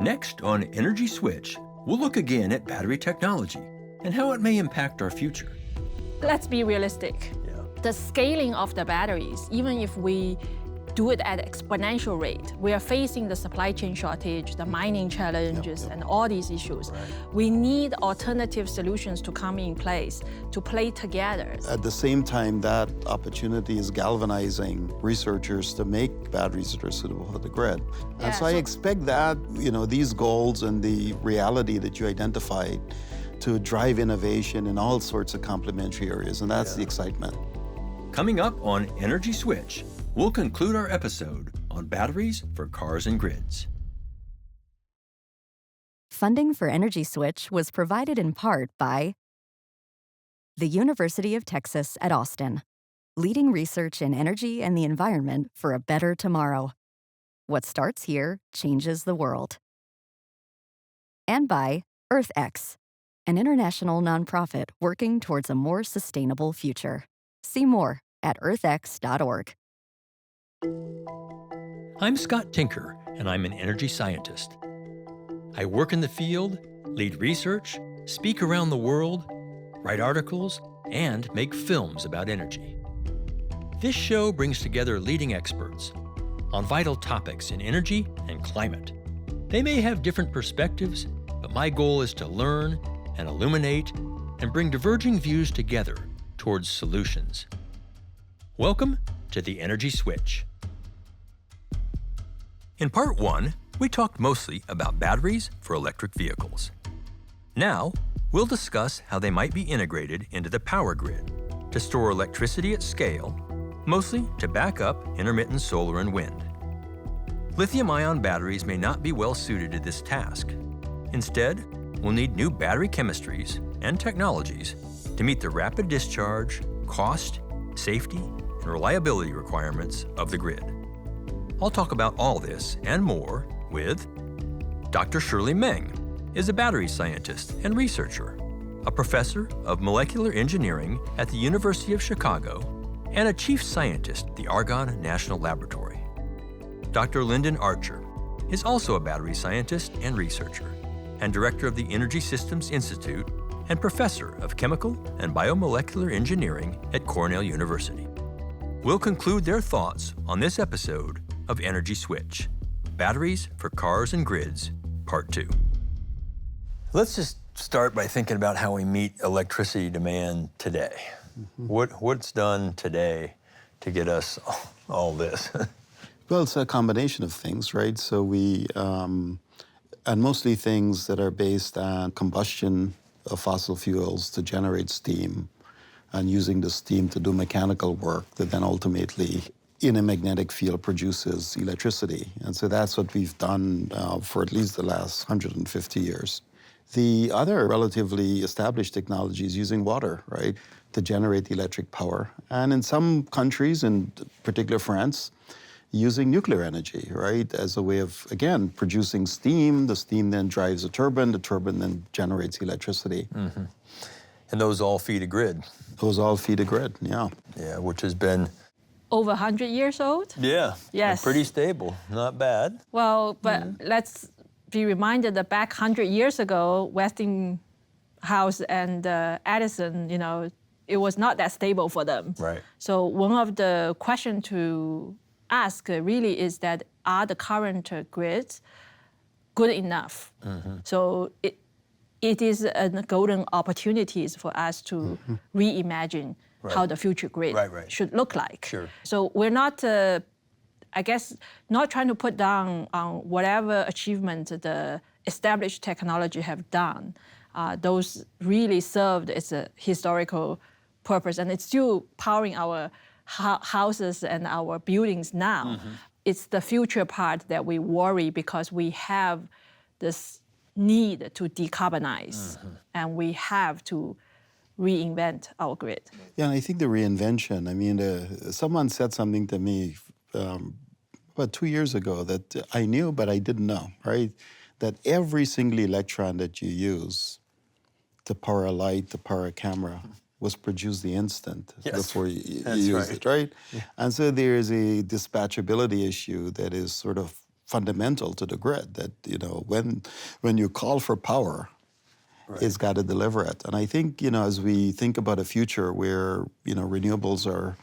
Next on Energy Switch, we'll look again at battery technology and how it may impact our future. Let's be realistic. The scaling of the batteries, even if we do it at exponential rate, we are facing the supply chain shortage, the mining challenges, and all these issues. We need alternative solutions to come in place to play together. At the same time, that opportunity is galvanizing researchers to make batteries that are suitable for the grid. And so I expect that, these goals and the reality that you identified to drive innovation in all sorts of complementary areas, and that's the excitement. Coming up on Energy Switch, we'll conclude our episode on batteries for cars and grids. Funding for Energy Switch was provided in part by the University of Texas at Austin, leading research in energy and the environment for a better tomorrow. What starts here changes the world. And by EarthX, an international nonprofit working towards a more sustainable future. See more at earthx.org. I'm Scott Tinker, and I'm an energy scientist. I work in the field, lead research, speak around the world, write articles, and make films about energy. This show brings together leading experts on vital topics in energy and climate. They may have different perspectives, but my goal is to learn and illuminate and bring diverging views together towards solutions. Welcome to the Energy Switch. In part 1, we talked mostly about batteries for electric vehicles. Now, we'll discuss how they might be integrated into the power grid to store electricity at scale, mostly to back up intermittent solar and wind. Lithium-ion batteries may not be well suited to this task. Instead, we'll need new battery chemistries and technologies to meet the rapid discharge, cost, safety, and reliability requirements of the grid. I'll talk about all this and more with Dr. Shirley Meng, is a battery scientist and researcher, a professor of molecular engineering at the University of Chicago, and a chief scientist at the Argonne National Laboratory. Dr. Lynden Archer is also a battery scientist and researcher, and director of the Energy Systems Institute and professor of chemical and biomolecular engineering at Cornell University. We'll conclude their thoughts on this episode of Energy Switch, Batteries for Cars and Grids, Part 2. Let's just start by thinking about how we meet electricity demand today. What's done today to get us all this? Well, it's a combination of things, right? So we, and mostly things that are based on combustion of fossil fuels to generate steam, and using the steam to do mechanical work that then ultimately, in a magnetic field, produces electricity. And so that's what we've done for at least the last 150 years. The other relatively established technology is using water, right, to generate electric power. And in some countries, in particular France, using nuclear energy, right, as a way of, again, producing steam. The steam then drives a turbine. The turbine then generates electricity. And those all feed a grid. Those all feed a grid, yeah. Yeah, which has been Over 100 years old? Yeah. Yes. Pretty stable, not bad. Well, but let's be reminded that back 100 years ago, Westinghouse and Edison, it was not that stable for them. Right. So one of the questions to ask really is that, are the current grids good enough? So it is a golden opportunities for us to reimagine how the future grid should look like. Sure. So we're not, I guess, not trying to put down on whatever achievement the established technology have done. Those really served as a historical purpose, and it's still powering our houses and our buildings now. It's the future part that we worry, because we have this need to decarbonize, and we have to reinvent our grid. Yeah, and I think the reinvention, I mean, someone said something to me about 2 years ago that I knew, but I didn't know, right? That every single electron that you use to power a light, to power a camera, was produced the instant before you use it, right? Yeah. And so there is a dispatchability issue that is sort of fundamental to the grid. That when you call for power, it's got to deliver it. And I think as we think about a future where renewables are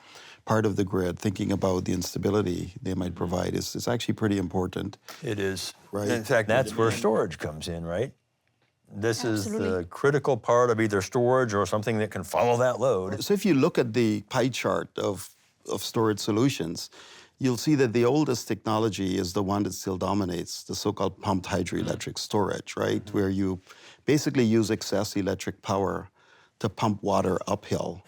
part of the grid, thinking about the instability they might provide is actually pretty important. It is. Right. In fact, that's where storage comes in, right? This Absolutely. is the critical part of either storage or something that can follow that load. So if you look at the pie chart of storage solutions, you'll see that the oldest technology is the one that still dominates, the so-called pumped hydroelectric storage, right? Where you basically use excess electric power to pump water uphill.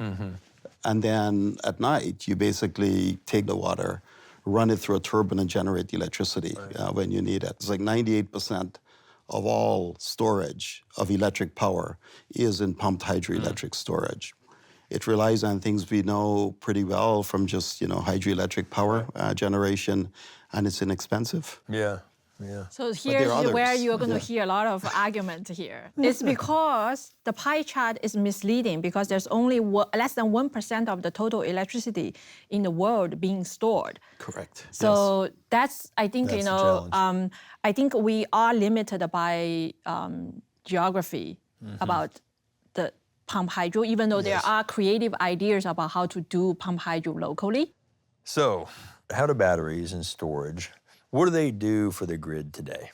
And then at night, you basically take the water, run it through a turbine and generate the electricity when you need it. It's like 98% of all storage of electric power is in pumped hydroelectric storage. It relies on things we know pretty well from just hydroelectric power generation, and it's inexpensive. Yeah, yeah. So here's are where others. you're going to hear a lot of argument here. It's because the pie chart is misleading because there's only less than 1% of the total electricity in the world being stored. Correct. So that's, I think, That's the challenge. I think we are limited by geography about the pump hydro, even though there are creative ideas about how to do pump hydro locally. So, how do batteries and storage, what do they do for the grid today?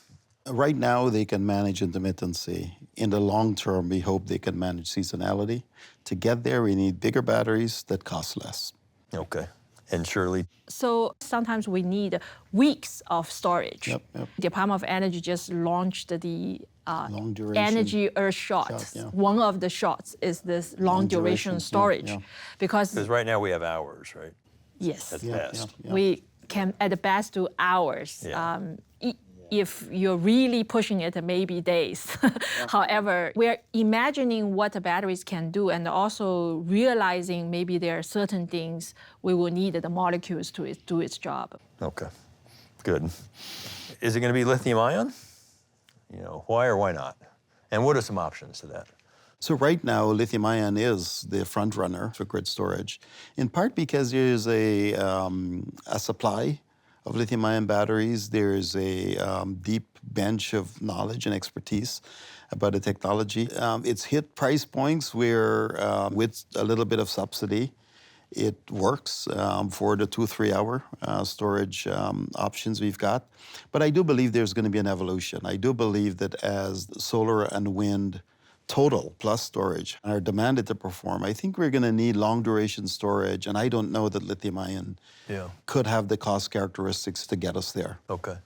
Right now, they can manage intermittency. In the long term, we hope they can manage seasonality. To get there, we need bigger batteries that cost less. Okay. And Shirley? So sometimes we need weeks of storage. Yep. The Department of Energy just launched the Long duration energy Earth shot. yeah. One of the shots is this long duration duration, storage. yeah. Because Because right now we have hours, right? yes, At Yeah, best. yeah. we can at the best do hours. Yeah. If you're really pushing it, maybe days. However, we're imagining what the batteries can do and also realizing maybe there are certain things we will need the molecules to do its job. Okay, good. Is it going to be lithium ion? Why or why not? And what are some options to that? So right now, lithium ion is the front runner for grid storage, in part because there's a supply of lithium-ion batteries. There's a deep bench of knowledge and expertise about the technology. It's hit price points where, with a little bit of subsidy, it works for the 2-3 hour storage options we've got. But I do believe there's going to be an evolution. I do believe that as solar and wind total plus storage are demanded to perform, I think we're going to need long duration storage, and I don't know that lithium ion could have the cost characteristics to get us there. Okay.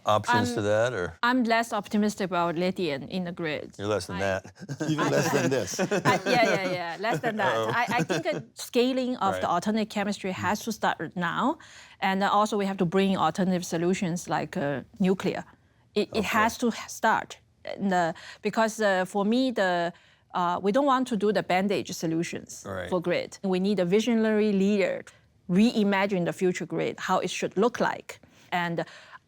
Options to that, or? I'm less optimistic about lithium in the grid. You're less than that. Even less than this. Yeah, less than that. I think scaling of the alternative chemistry has to start now, and also we have to bring alternative solutions like nuclear. It has to start. Because for me, we don't want to do the bandage solutions for grid. We need a visionary leader reimagine the future grid, how it should look like. And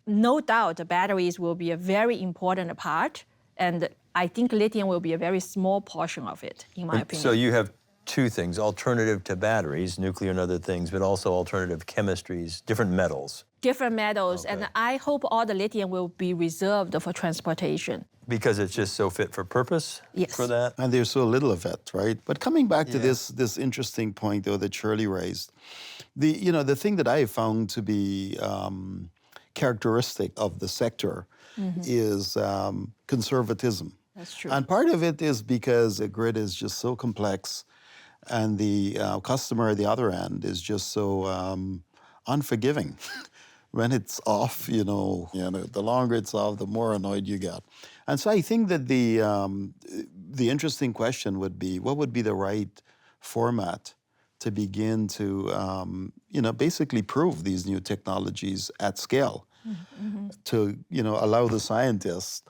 no doubt the batteries will be a very important part, and I think lithium will be a very small portion of it, in my opinion. So you have two things, alternative to batteries, nuclear and other things, but also alternative chemistries, different metals. Different metals, and I hope all the lithium will be reserved for transportation. Because it's just so fit for purpose for that? And there's so little of it, right? But coming back to this interesting point, though, that Shirley raised, the thing that I have found to be characteristic of the sector is conservatism. That's true. And part of it is because a grid is just so complex, and the customer at the other end is just so unforgiving. When it's off, the longer it's off, the more annoyed you get. And so I think that the interesting question would be, what would be the right format to begin to, basically prove these new technologies at scale, to, allow the scientists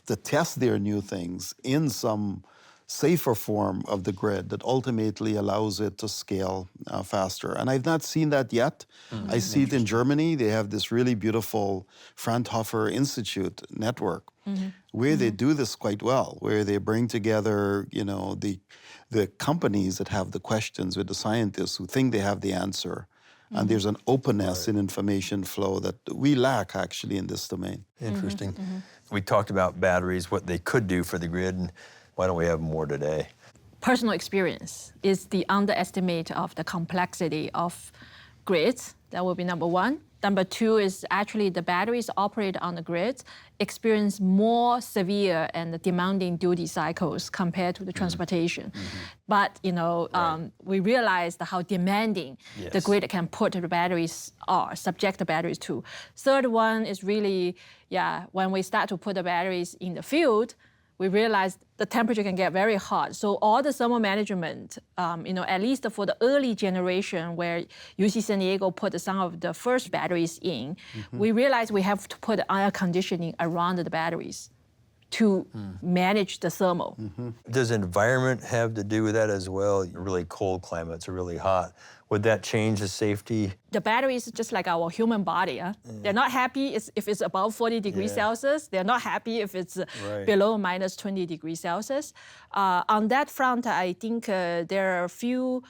to test their new things in some safer form of the grid that ultimately allows it to scale faster. And I've not seen that yet. I see it in Germany. They have this really beautiful Fraunhofer Institute network where they do this quite well, where they bring together, the companies that have the questions with the scientists who think they have the answer, And there's an openness in information flow that we lack actually in this domain. Interesting. We talked about batteries, what they could do for the grid, and why don't we have more today? Personal experience is the underestimate of the complexity of grids. That will be number one. Number two is actually the batteries operate on the grid experience more severe and demanding duty cycles compared to the transportation. But we realized how demanding the grid can put the batteries or subject the batteries to. Third one is really, when we start to put the batteries in the field, we realized the temperature can get very hot. So all the thermal management, at least for the early generation where UC San Diego put some of the first batteries in, we realized we have to put air conditioning around the batteries to manage the thermal. Does environment have to do with that as well? Really cold climates are really hot. Would that change the safety? The battery is just like our human body. They're not happy if it's above 40 degrees Celsius. They're not happy if it's below minus 20 degrees Celsius. On that front, I think there are a few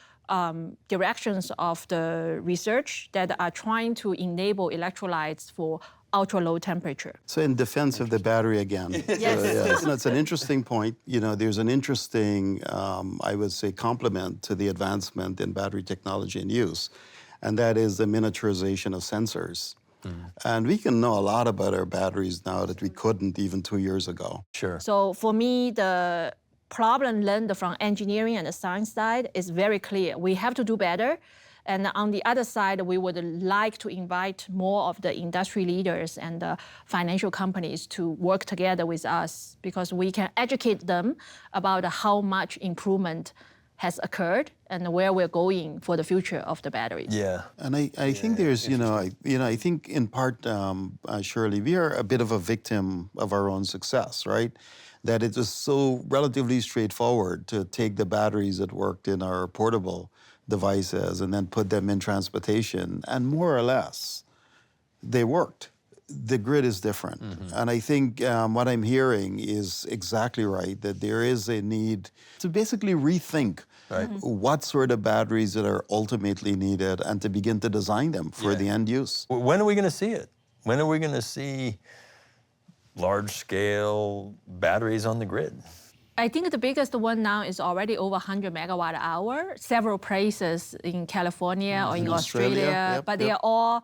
directions of the research that are trying to enable electrolytes for ultra-low temperature. So in defense of the battery again, it's an interesting point. There's an interesting, I would say, complement to the advancement in battery technology and use, and that is the miniaturization of sensors. And we can know a lot about our batteries now that we couldn't even 2 years ago. Sure. So for me, the problem learned from engineering and the science side is very clear. We have to do better. And on the other side, we would like to invite more of the industry leaders and the financial companies to work together with us because we can educate them about how much improvement has occurred and where we're going for the future of the batteries. Yeah. And I think there's, I think in part, Shirley, we are a bit of a victim of our own success, right? That it is so relatively straightforward to take the batteries that worked in our portable devices and then put them in transportation, and more or less, they worked. The grid is different. And I think what I'm hearing is exactly right, that there is a need to basically rethink what sort of batteries that are ultimately needed and to begin to design them for the end use. When are we going to see it? When are we going to see large-scale batteries on the grid? I think the biggest one now is already over 100 megawatt hour. Several places in California or in Australia, but they are all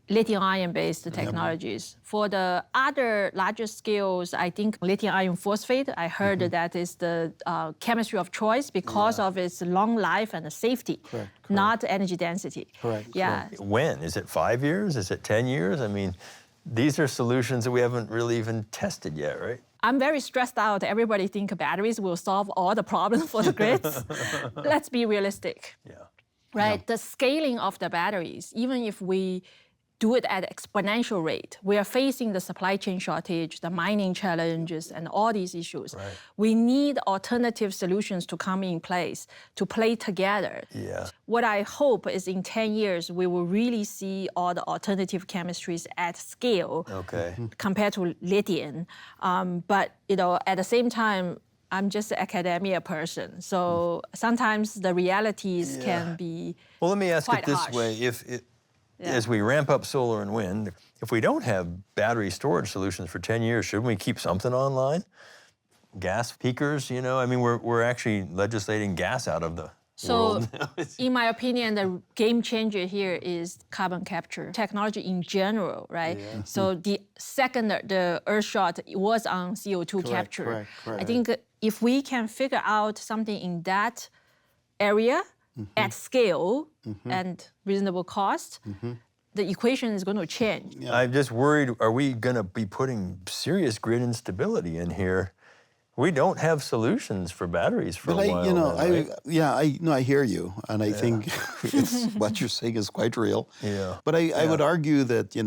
lithium-ion based technologies. For the other larger scales, I think lithium iron phosphate, I heard that is the chemistry of choice because of its long life and the safety, not energy density. Correct. When? Is it 5 years? Is it 10 years? I mean, these are solutions that we haven't really even tested yet, right? I'm very stressed out. Everybody thinks batteries will solve all the problems for the grids. Let's be realistic. Right? The scaling of the batteries, even if we do it at exponential rate, we are facing the supply chain shortage, the mining challenges, and all these issues. We need alternative solutions to come in place, to play together. What I hope is in 10 years, we will really see all the alternative chemistries at scale compared to lithium. But at the same time, I'm just an academia person. So sometimes the realities can be Well, let me ask quite it this harsh. way. As we ramp up solar and wind, if we don't have battery storage solutions for 10 years, shouldn't we keep something online? Gas peakers, I mean, we're actually legislating gas out of the world now. In my opinion, the game changer here is carbon capture technology in general, right? So the second the Earthshot was on CO2 capture. I think if we can figure out something in that area, at scale and reasonable cost, the equation is going to change. I'm just worried, are we going to be putting serious grid instability in here? We don't have solutions for batteries for a while. I hear you, and I think what you're saying is quite real. But I would argue that,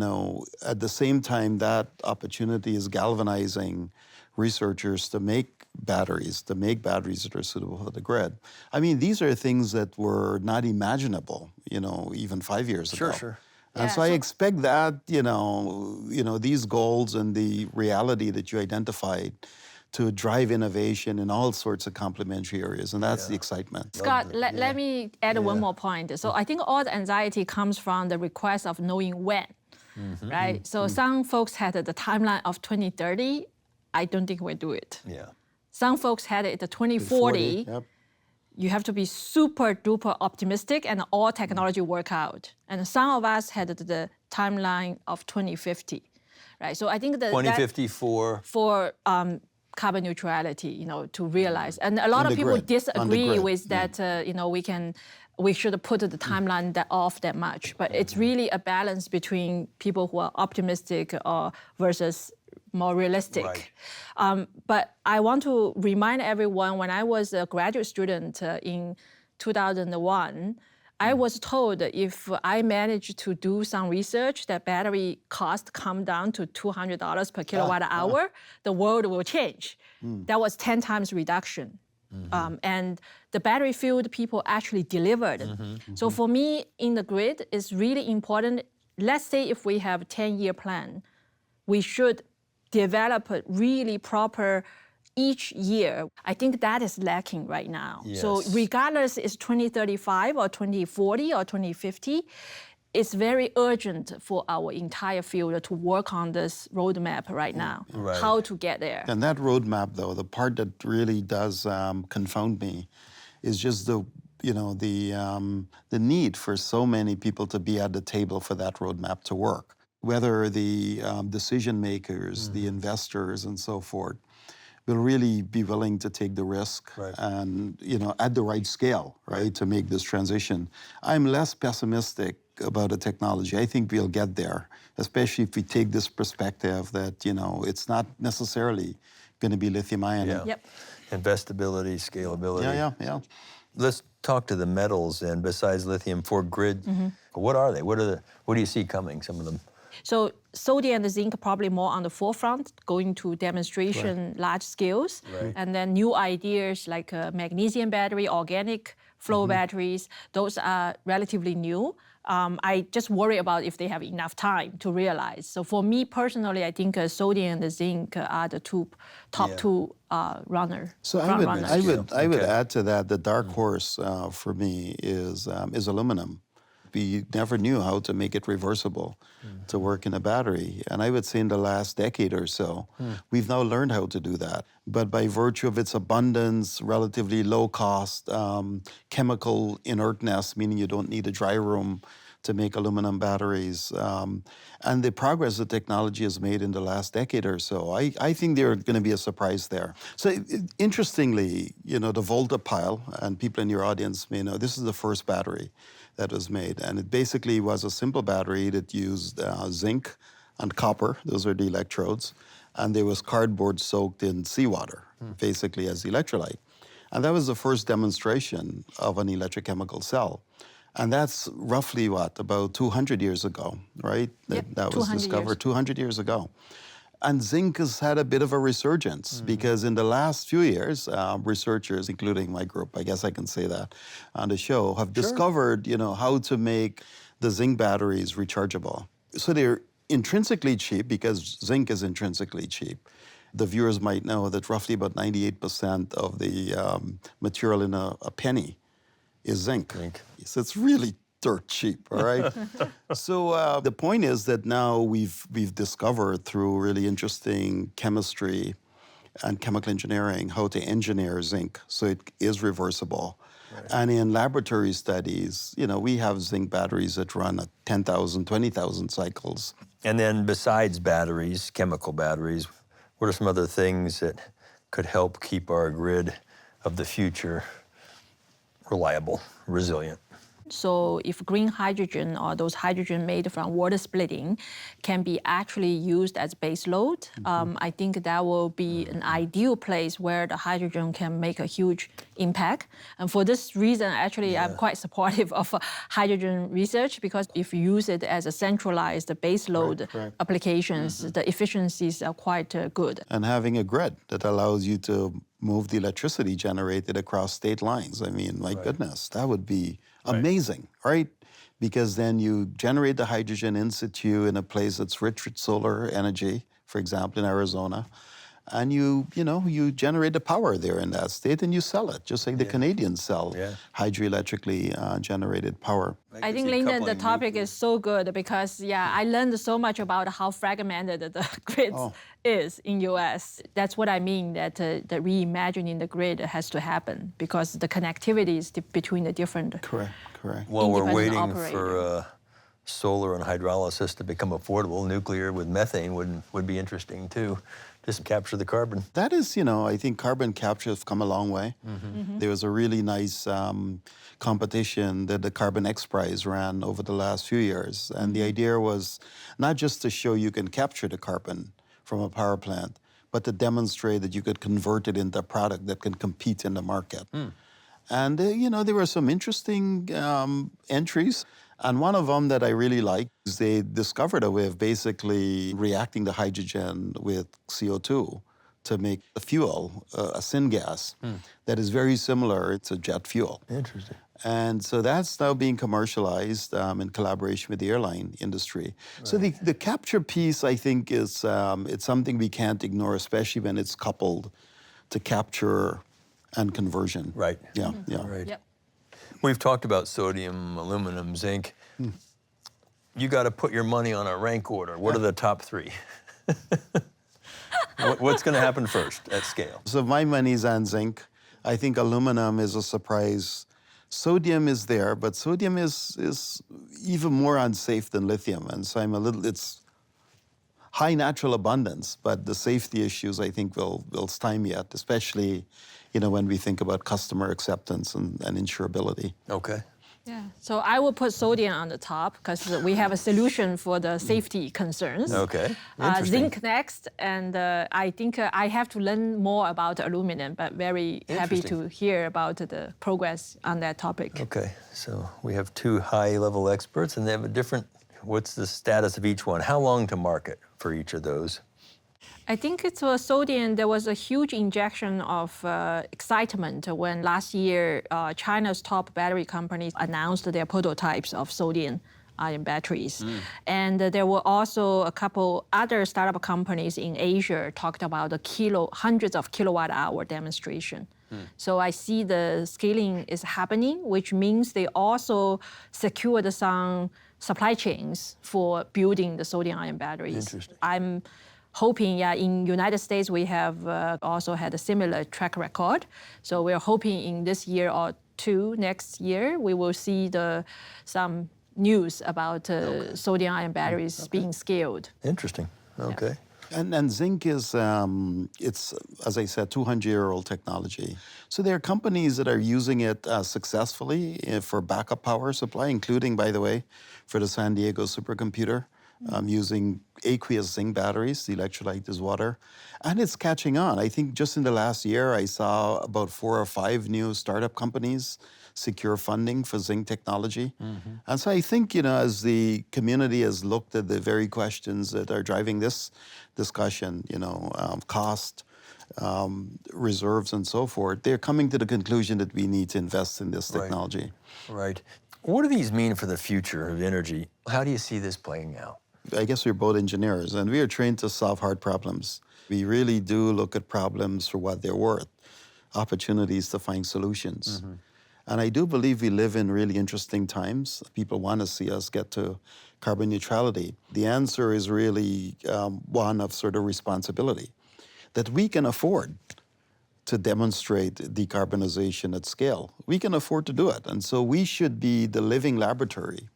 at the same time, that opportunity is galvanizing researchers to make batteries that are suitable for the grid. I mean, these are things that were not imaginable, even 5 years ago. Sure. And so I expect that, these goals and the reality that you identified to drive innovation in all sorts of complementary areas, and that's the excitement. Scott, let me add one more point. So I think all the anxiety comes from the request of knowing when, right? So some folks had the timeline of 2030. I don't think we'll do it. Yeah. Some folks had it at 2040. Yep. You have to be super duper optimistic and all technology work out. And some of us had the timeline of 2050, right? So I think that 2054 for carbon neutrality, to realize. And a lot of people disagree with that, we should put the timeline off that much. But it's really a balance between people who are optimistic versus more realistic. Right. But I want to remind everyone, when I was a graduate student in 2001, I was told that if I managed to do some research, that battery cost come down to $200 per kilowatt hour, the world will change. That was 10 times reduction. And the battery field people actually delivered. So for me, in the grid, it's really important. Let's say if we have a 10-year plan, we should develop a really proper each year. I think that is lacking right now. Yes. So regardless it's 2035 or 2040 or 2050, it's very urgent for our entire field to work on this roadmap right now, how to get there. And that roadmap, though, the part that really does confound me is just the need for so many people to be at the table for that roadmap to work. Whether the decision makers, the investors, and so forth, will really be willing to take the risk and, at the right scale, right, to make this transition. I'm less pessimistic about the technology. I think we'll get there, especially if we take this perspective that, it's not necessarily going to be lithium-ion. Yeah. Yep. Investability, scalability. Yeah. Let's talk to the metals, and besides lithium for grid, what are they? What do you see coming, some of them? So sodium and zinc probably more on the forefront, going to demonstration large scales. And then new ideas like magnesium battery, organic flow batteries, those are relatively new. I just worry about if they have enough time to realize. So for me personally, I think sodium and zinc are the top two runners. So I would add to that, the dark horse for me is aluminum. We never knew how to make it reversible to work in a battery. And I would say in the last decade or so, we've now learned how to do that. But by virtue of its abundance, relatively low cost, chemical inertness, meaning you don't need a dry room to make aluminum batteries, and the progress the technology has made in the last decade or so, I think there's going to be a surprise there. So interestingly, the Volta pile, and people in your audience may know, this is the first battery that was made. And it basically was a simple battery that used zinc and copper. Those are the electrodes. And there was cardboard soaked in seawater, basically as electrolyte. And that was the first demonstration of an electrochemical cell. And that's roughly about 200 years ago, right? That was discovered 200 years ago. And zinc has had a bit of a resurgence because in the last few years, researchers, including my group, I guess I can say that on the show, have discovered, how to make the zinc batteries rechargeable. So they're intrinsically cheap because zinc is intrinsically cheap. The viewers might know that roughly about 98% of the material in a penny is zinc. So it's really dirt cheap, all right? So the point is that now we've discovered through really interesting chemistry and chemical engineering how to engineer zinc so it is reversible. And in laboratory studies, we have zinc batteries that run at 10,000, 20,000 cycles. And then besides batteries, chemical batteries, what are some other things that could help keep our grid of the future reliable, resilient? So if green hydrogen or those hydrogen made from water splitting can be actually used as base load, I think that will be an ideal place where the hydrogen can make a huge impact. And for this reason, actually, I'm quite supportive of hydrogen research because if you use it as a centralized base load applications, the efficiencies are quite good. And having a grid that allows you to move the electricity generated across state lines. I mean, my goodness, that would be amazing, right? Because then you generate the hydrogen in situ in a place that's rich with solar energy, for example, in Arizona, and you generate the power there in that state and you sell it, just like the Canadians sell hydroelectrically generated power. I think, Lynden, the topic is so good because, I learned so much about how fragmented the grid is in U.S. That's what I mean, that the reimagining the grid has to happen because the connectivity is between the different Correct. Well, we're waiting operators. for solar and hydrolysis to become affordable. Nuclear with methane would be interesting too, just capture the carbon. That is, I think carbon capture has come a long way. There was a really nice competition that the Carbon X Prize ran over the last few years. And the idea was not just to show you can capture the carbon from a power plant, but to demonstrate that you could convert it into a product that can compete in the market. And, there were some interesting entries. And one of them that I really liked is they discovered a way of basically reacting the hydrogen with CO2 to make a fuel, a syngas, that is very similar to jet fuel. Interesting. And so that's now being commercialized in collaboration with the airline industry. Right. So the capture piece, I think, is it's something we can't ignore, especially when it's coupled to capture and conversion. Right. Yeah. Right. Yep. We've talked about sodium, aluminum, zinc. You got to put your money on a rank order. What are the top three? What's going to happen first at scale? So my money's on zinc. I think aluminum is a surprise. Sodium is there, but sodium is even more unsafe than lithium. And so it's high natural abundance, but the safety issues, I think, will stymie it, especially when we think about customer acceptance and insurability. Okay. Yeah, so I will put sodium on the top because we have a solution for the safety concerns. Okay, zinc next, and I think I have to learn more about aluminum, but very happy to hear about the progress on that topic. Okay, so we have two high-level experts, and they have a different, what's the status of each one? How long to market for each of those? I think it's sodium. There was a huge injection of excitement when last year China's top battery companies announced their prototypes of sodium-ion batteries. And there were also a couple other startup companies in Asia talked about hundreds of kilowatt-hour demonstration. So I see the scaling is happening, which means they also secured some supply chains for building the sodium-ion batteries. Interesting. I'm hoping, in United States, we have also had a similar track record. So we're hoping in this year or two, next year, we will see some news about sodium-ion batteries being scaled. Interesting. Okay. And zinc is, it's, as I said, 200-year-old technology. So there are companies that are using it successfully for backup power supply, including, by the way, for the San Diego supercomputer. Using aqueous zinc batteries. The electrolyte is water. And it's catching on. I think just in the last year, I saw about 4 or 5 new startup companies secure funding for zinc technology. And so I think, as the community has looked at the very questions that are driving this discussion, cost, reserves, and so forth, they're coming to the conclusion that we need to invest in this technology. Right. What do these mean for the future of energy? How do you see this playing out? I guess we're both engineers, and we are trained to solve hard problems. We really do look at problems for what they're worth, opportunities to find solutions. And I do believe we live in really interesting times. People want to see us get to carbon neutrality. The answer is really one of sort of responsibility, that we can afford to demonstrate decarbonization at scale. We can afford to do it. And so we should be the living laboratory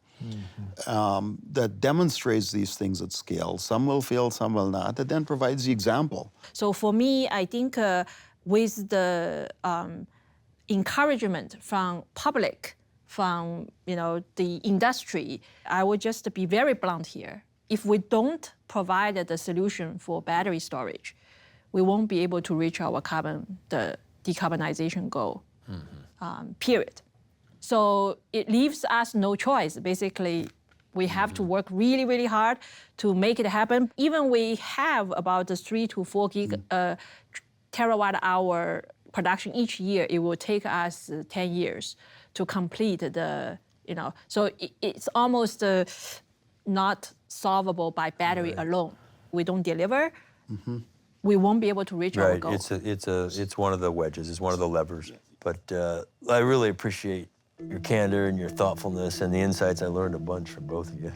that demonstrates these things at scale. Some will fail, some will not. That then provides the example. So for me, I think with the encouragement from public, from the industry, I would just be very blunt here. If we don't provide the solution for battery storage, we won't be able to reach our the decarbonization goal, period. So it leaves us no choice. Basically, we have to work really, really hard to make it happen. Even we have about 3 to 4 terawatt-hour production each year, it will take us 10 years to complete so it's almost not solvable by battery alone. We don't deliver. we won't be able to reach our Right. goal. It's one of the wedges. It's one of the levers. But I really appreciate your candor and your thoughtfulness and the insights. I learned a bunch from both of you.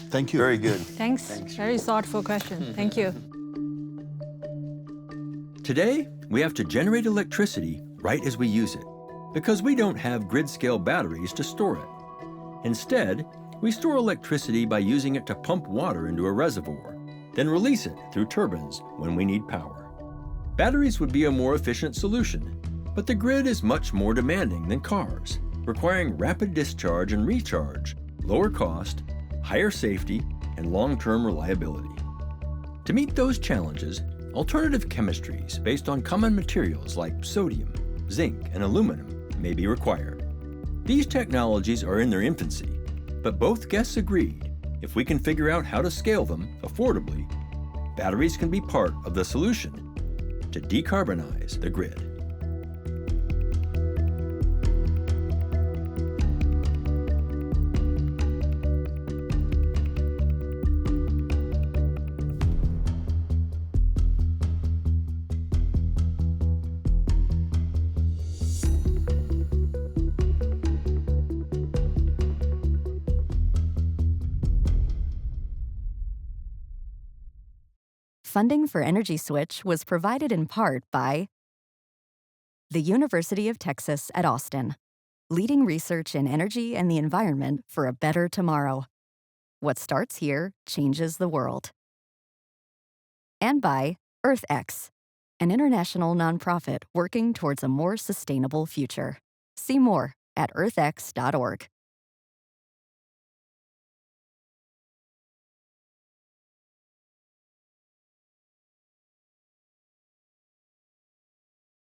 Thank you. Very good. Thanks. Very thoughtful question. Thank you. Today, we have to generate electricity right as we use it, because we don't have grid-scale batteries to store it. Instead, we store electricity by using it to pump water into a reservoir, then release it through turbines when we need power. Batteries would be a more efficient solution, but the grid is much more demanding than cars, requiring rapid discharge and recharge, lower cost, higher safety, and long-term reliability. To meet those challenges, alternative chemistries based on common materials like sodium, zinc, and aluminum may be required. These technologies are in their infancy, but both guests agreed if we can figure out how to scale them affordably, batteries can be part of the solution to decarbonize the grid. Funding for Energy Switch was provided in part by the University of Texas at Austin, leading research in energy and the environment for a better tomorrow. What starts here changes the world. And by EarthX, an international nonprofit working towards a more sustainable future. See more at earthx.org.